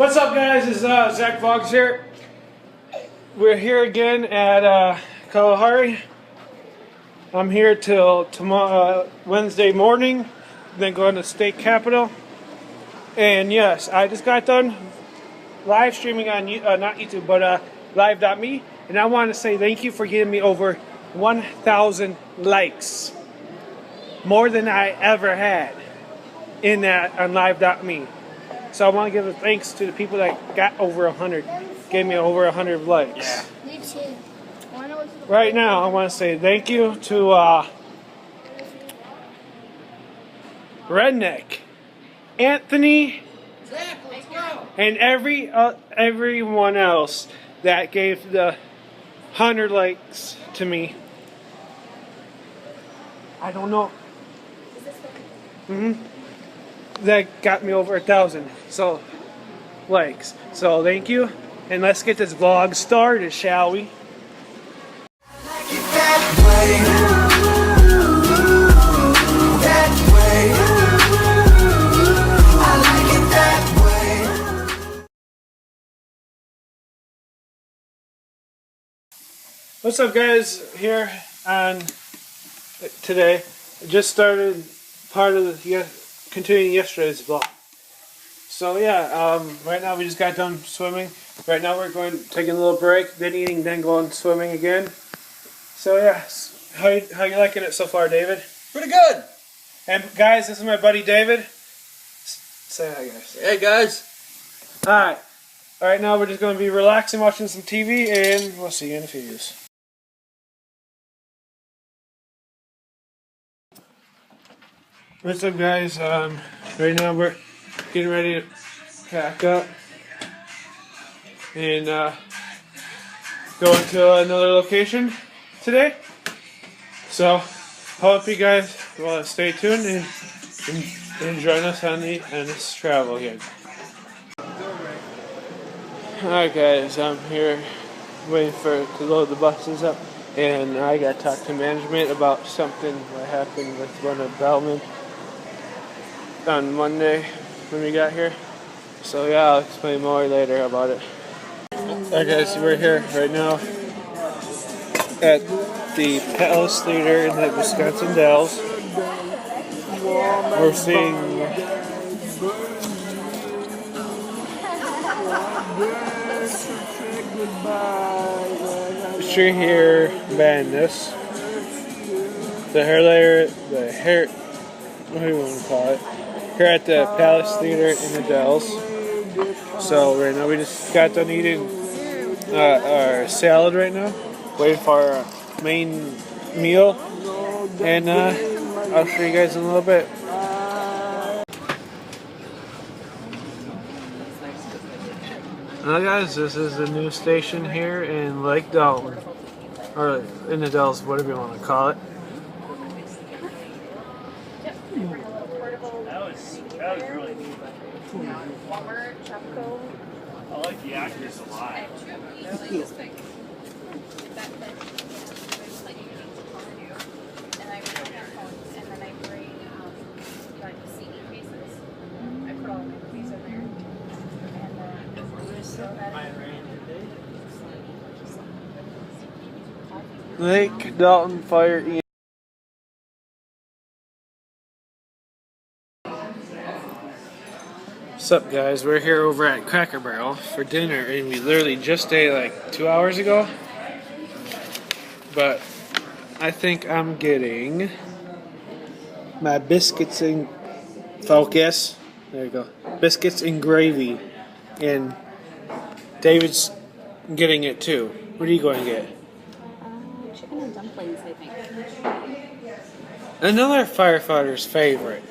What's up, guys? It's Zach Vlogs here. We're here again at Kalahari. I'm here till tomorrow, Wednesday morning, then going to state capitol. And yes, I just got done live streaming on not YouTube, but live.me. And I want to say thank you for giving me over 1,000 likes, more than I ever had in that on live.me. So I want to give a thanks to the people that got over 100, gave me over 100 likes. Yeah. Me too. Right now, I want to say thank you to Redneck, Anthony, and everyone else that gave the 100 likes to me. I don't know. That got me over 1,000 likes. So thank you, and let's get this vlog started, shall we? What's up, guys? Here on today, I just started part of the continuing yesterday's vlog. So yeah, right now we just got done swimming. Right now we're taking a little break, then eating, then going swimming again. So yeah, how you liking it so far, David? Pretty good. And guys, this is my buddy David. Say hi, guys. Hey guys. Alright. Alright, now we're just going to be relaxing, watching some TV, and we'll see you in a few years. What's up, guys? Right now we're getting ready to pack up and go into another location today. So hope you guys will stay tuned and join us on this travel here. Alright, guys, I'm here waiting to load the buses up, and I got to talk to management about something that happened with one of Bellman on Monday when we got here. So yeah, I'll explain more later about it. Alright, guys, we're here right now at the Palace Theater in the Wisconsin Dells. We're seeing Tree Hair Madness. The hair, what do you want to call it? Here at the Palace Theater in the Dells. So right now we just got done eating our salad right now, waiting for our main meal, and I'll show you guys in a little bit. Now guys, this is the new station here in Lake Dalton, or in the Dells, whatever you want to call it. That was really neat. I like the actors a lot. Lake Dalton Fire. What's up, guys? We're here over at Cracker Barrel for dinner, and we literally just ate like 2 hours ago. But I think I'm getting my biscuits and focus. There you go. Biscuits and gravy. And David's getting it too. What are you going to get? Chicken and dumplings, I think. Another firefighter's favorite.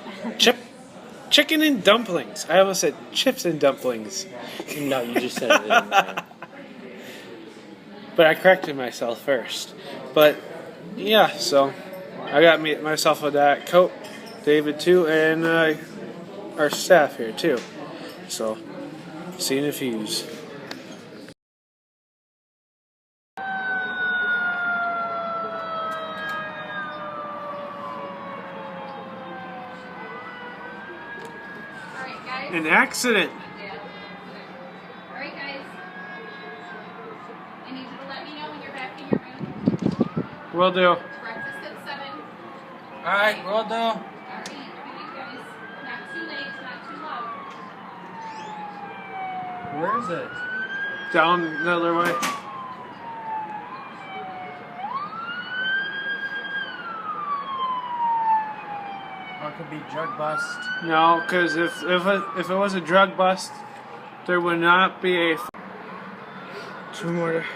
Chicken and dumplings. I almost said chips and dumplings. No, you just said it. But I corrected myself first. But yeah, so I got myself a Diet Coke, David too, and our staff here too. So see you in a few. An accident. Will do. Breakfast at 7. Alright, will do. Alright, you guys. Not too late, not too loud. Where is it? Down the other way. Or it could be drug bust. No, because if it was a drug bust, there would not be a. Two more.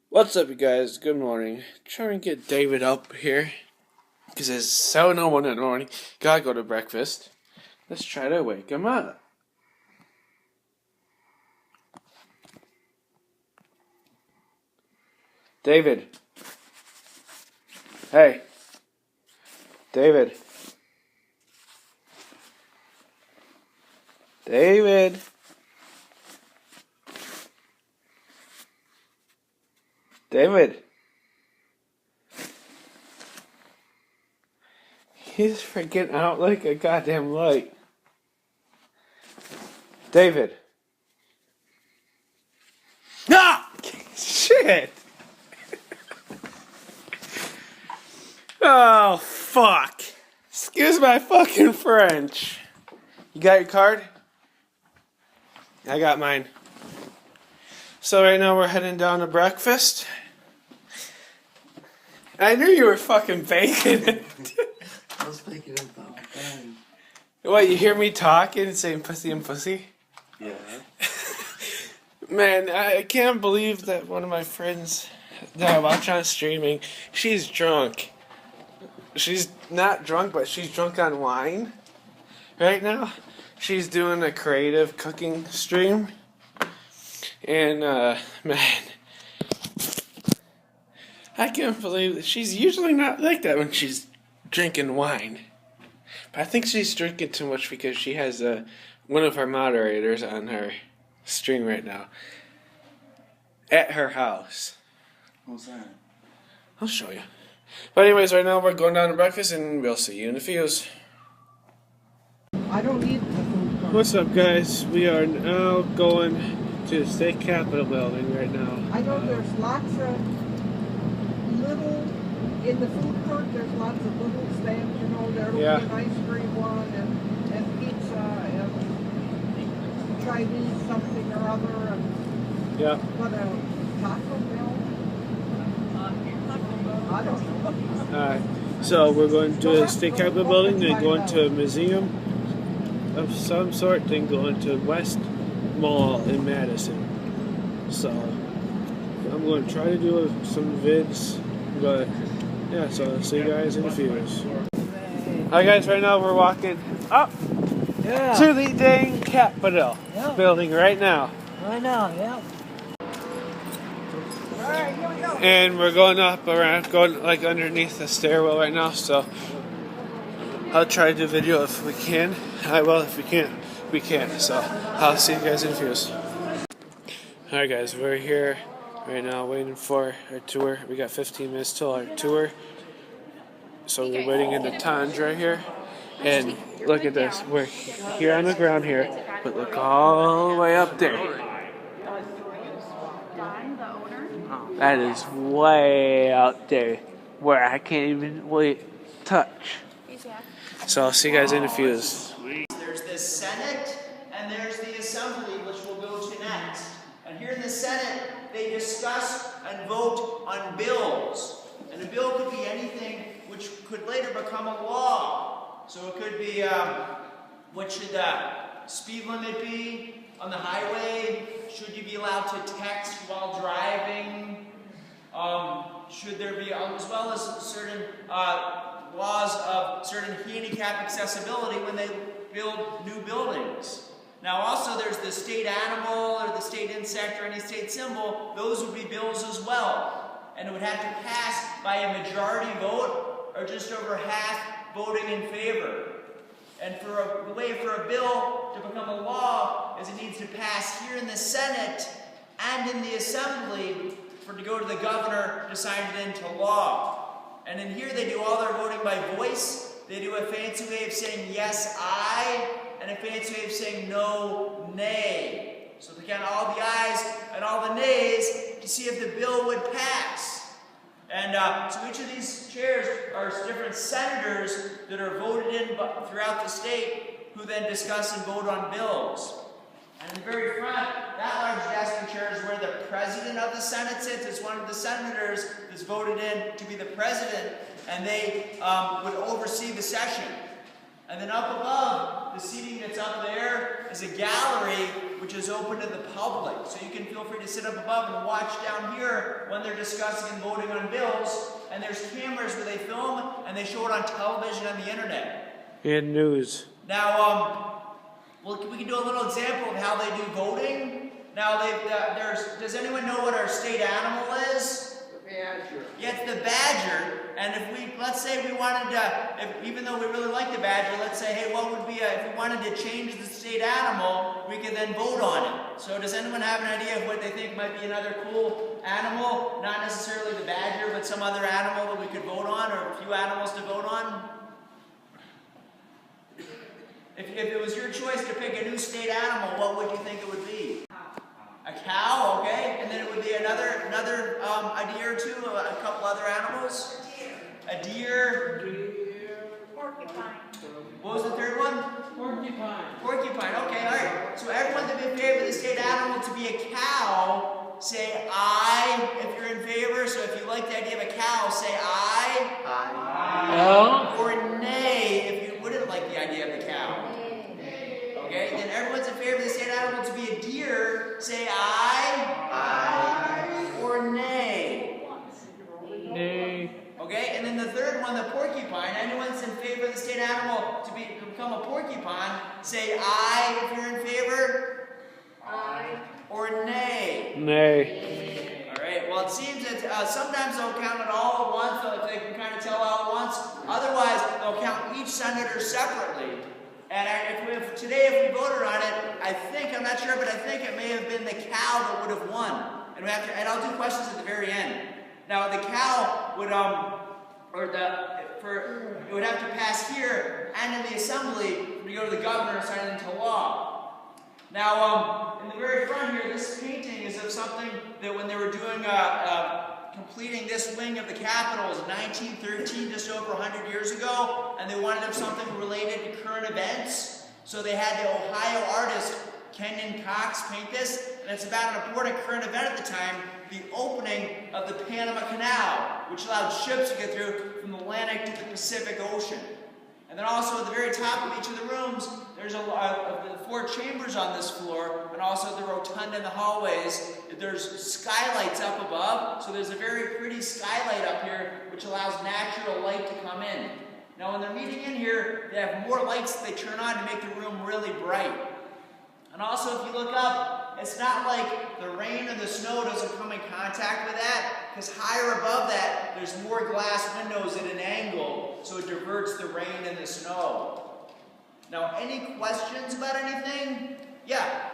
What's up, you guys? Good morning. Trying to get David up here because it's 7:01 in the morning. Gotta go to breakfast. Let's try to wake him up. David. Hey. David. David. David. He's freaking out like a goddamn light. David. Ah! Shit! Oh, fuck. Excuse my fucking French. You got your card? I got mine. So right now we're heading down to breakfast. I knew you were fucking faking it. I was thinking about that. What, you hear me talking and saying pussy and pussy? Yeah. Man, I can't believe that one of my friends that I watch on streaming, she's drunk. She's not drunk, but she's drunk on wine right now. She's doing a creative cooking stream. And, man, I can't believe that she's usually not like that when she's drinking wine. But I think she's drinking too much because she has one of her moderators on her stream right now. At her house. What's that? I'll show you. But anyways, right now we're going down to breakfast and we'll see you in a few. I don't need the food cart. What's up, guys? We are now going to the State Capitol building right now. I know there's lots of little, in the food court, there's lots of little stands, you know, there'll Yeah. be an ice cream one and pizza and Chinese something or other and Yeah. what else? Taco Bell? I don't know. Alright. So we're going to the State Capitol building, then going to a museum of some sort, then going to West Mall in Madison. So I'm going to try to do some vids, but yeah, so I'll see you guys in a few. Hi guys, right now we're walking up to the dang Capitol building right now. I know, yeah. Alright, here we go. And we're going up around, going like underneath the stairwell right now, so I'll try to do video if we can. I will if we can't. We can't, so I'll see you guys in a few. Alright guys, we're here right now waiting for our tour. We got 15 minutes till our tour. So we're waiting in the Tundra here. And look at this. We're here on the ground here, but look all the way up there. That is way out there where I can't even touch. So I'll see you guys in a few. There's the Senate and there's the Assembly, which we'll go to next. And here in the Senate, they discuss and vote on bills. And a bill could be anything which could later become a law. So it could be, what should the speed limit be on the highway? Should you be allowed to text while driving? Should there be, as well as certain laws of certain handicap accessibility when they build new buildings. Now also there's the state animal or the state insect or any state symbol. Those would be bills as well. And it would have to pass by a majority vote or just over half voting in favor. And the way for a bill to become a law is it needs to pass here in the Senate and in the Assembly to go to the governor to sign it into law. And in here they do all their voting by voice. They do a fancy way of saying yes, I, and a fancy way of saying no, nay. So they count all the ayes and all the nays to see if the bill would pass. And so each of these chairs are different senators that are voted in throughout the state who then discuss and vote on bills. And in the very front, that large desk and chair is where the president of the Senate sits. It's one of the senators that's voted in to be the president, and they would oversee the session. And then up above, the seating that's up there is a gallery which is open to the public. So you can feel free to sit up above and watch down here when they're discussing and voting on bills. And there's cameras where they film and they show it on television and the internet. And news. Now, we can do a little example of how they do voting. Now, does anyone know what our state animal is? The badger. Yeah, it's the badger. And let's say we wanted to, even though we really like the badger, let's say, hey, what would be, if we wanted to change the state animal, we could then vote on it. So does anyone have an idea of what they think might be another cool animal? Not necessarily the badger, but some other animal that we could vote on, or a few animals to vote on? If it was your choice to pick a new state animal, what would you think it would be? A cow, okay. And then it would be another idea or two, a couple other animals. A deer. Porcupine. What was the third one? Porcupine. Porcupine, okay, all right. So everyone that in favor of the state animal to be a cow, say aye if you're in favor. So if you like the idea of a cow, say aye. Aye. Or nay if you wouldn't like the idea of the cow. Okay, then everyone's in favor of the state animal to be a deer, say aye. Aye. Or nay. Nay. Okay, and then the third one, the porcupine. Anyone's in favor of the state animal to become a porcupine, say aye if you're in favor. Aye. Or nay. Nay. All right, well, it seems that sometimes they'll count it all at once, so if they can kind of tell all at once. Otherwise, they'll count each senator separately. And if today, if we voted on it, I'm not sure, but I think it may have been the cow that would have won. And I'll do questions at the very end. Now, the cow would, it would have to pass here and in the assembly to go to the governor and sign it into law. Now, in the very front here, this painting is of something that when they were doing, completing this wing of the Capitol was 1913, just over 100 years ago, and they wanted to have something related to current events. So they had the Ohio artist Kenyon Cox paint this, and it's about an important current event at the time, the opening of the Panama Canal, which allowed ships to get through from the Atlantic to the Pacific Ocean. And then also at the very top of each of the rooms, there's the 4 chambers on this floor, and also the rotunda in the hallways. There's skylights up above, so there's a very pretty skylight up here, which allows natural light to come in. Now when they're meeting in here, they have more lights that they turn on to make the room really bright. And also if you look up, it's not like the rain and the snow doesn't come in contact with that, because higher above that, there's more glass windows at an angle, so it diverts the rain and the snow. Now, any questions about anything? Yeah?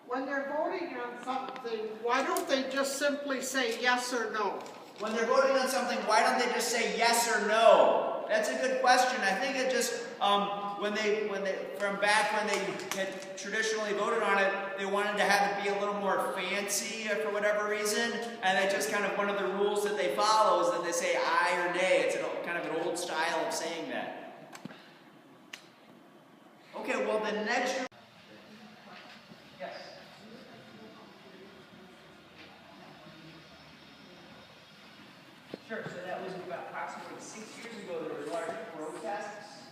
When they're voting on something, why don't they just simply say yes or no? When they're voting on something, why don't they just say yes or no? That's a good question. I think it just, from back when they had traditionally voted on it, they wanted to have it be a little more fancy for whatever reason, and that's just kind of one of the rules that they follow is that they say aye or nay. It's kind of an old style of saying that. Okay, well the next group. Yes. Sure, so that was about approximately 6 years ago. There were large protests,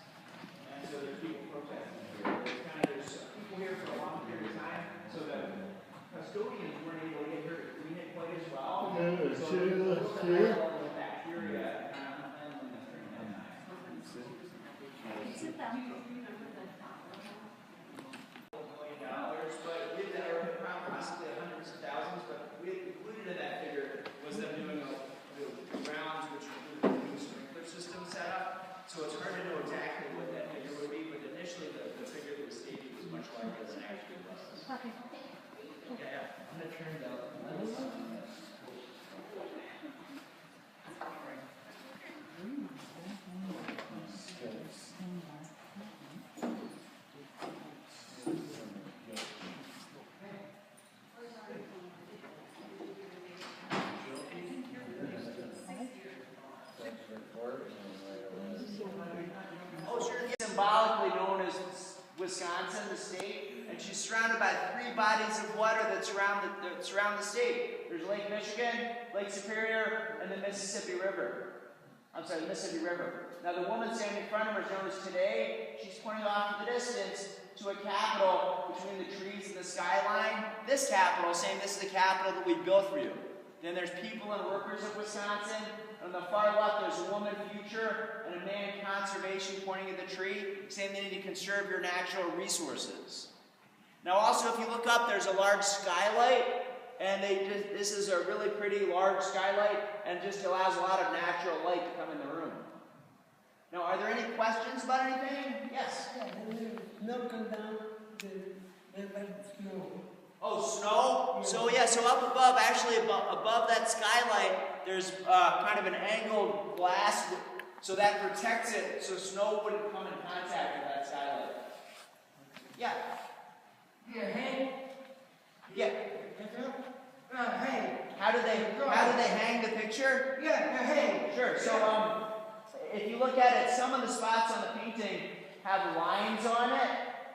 and so there's people protesting here. There's people here for a long period of time, so the custodians weren't able to get here to clean it quite as well. So there's a little bit higher level of bacteria. But we did that possibly hundreds of thousands, but we included in that figure was them doing the grounds, which included the new sprinkler system set up. So it's hard to know exactly what that figure would be, but initially the figure that was stated was much larger than actually was. Yeah, I'm going to turn down. probably known as Wisconsin, the state, and she's surrounded by 3 bodies of water that surround the state. There's Lake Michigan, Lake Superior, and the Mississippi River. I'm sorry, the Mississippi River. Now the woman standing in front of her is known as Today. She's pointing off in the distance to a capitol between the trees and the skyline. This capitol, saying this is the capitol that we built for you. Then there's people and workers of Wisconsin. On the far left, there's a woman, Future, and a man, Conservation, pointing at the tree, saying they need to conserve your natural resources. Now also, if you look up, there's a large skylight, and this is a really pretty large skylight, and just allows a lot of natural light to come in the room. Now, are there any questions about anything? Yes? Oh, snow? So yeah, so up above, actually above that skylight, there's kind of an angled glass, so that protects it, so snow wouldn't come in contact with that skylight. Yeah? Yeah. How do they hang the picture? Sure. So if you look at it, some of the spots on the painting have lines on it.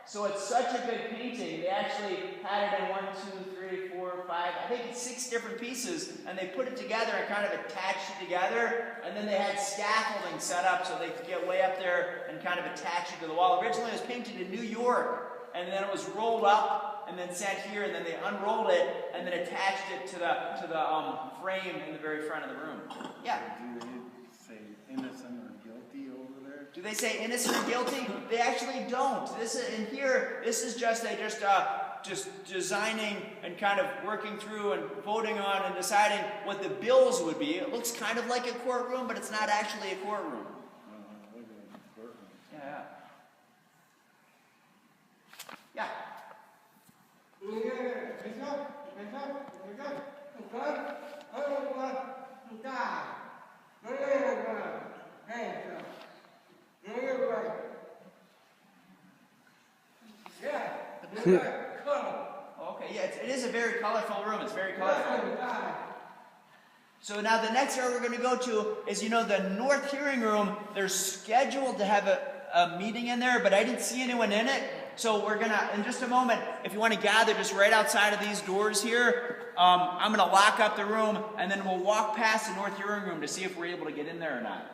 So it's such a big painting, they actually had it in 1, 2, 3, 4, 5, I think it's 6 different pieces, and they put it together and kind of attached it together, and then they had scaffolding set up so they could get way up there and kind of attach it to the wall. Originally it was painted in New York, and then it was rolled up and then sat here, and then they unrolled it and then attached it to the frame in the very front of the room. Yeah? Do they say innocent or guilty over there? Do they say innocent or guilty? They actually don't. This is in here. This is just just designing and kind of working through and voting on and deciding what the bills would be. It looks kind of like a courtroom, but it's not actually a courtroom. Look at the courtroom. Yeah. Yeah. Okay, yeah, it is a very colorful room. It's very colorful. So now the next area we're going to go to is, the North Hearing Room. They're scheduled to have a meeting in there, but I didn't see anyone in it. So we're going to, in just a moment, if you want to gather just right outside of these doors here, I'm going to lock up the room, and then we'll walk past the North Hearing Room to see if we're able to get in there or not.